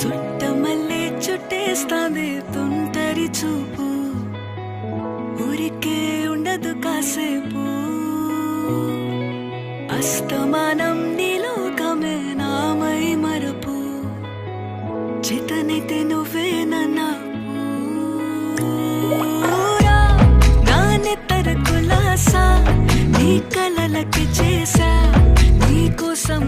చుట్టమల్లే చుట్టేస్తాంది తుంటరి చూపు, ఊరికే ఉండదు కాసేపు. అస్తమానం నీలోకమే నామై మరపు, చేతనైతే నువ్వే నా నెత్తర కులాసా, నీ కలలకి చేసా నీ కోసం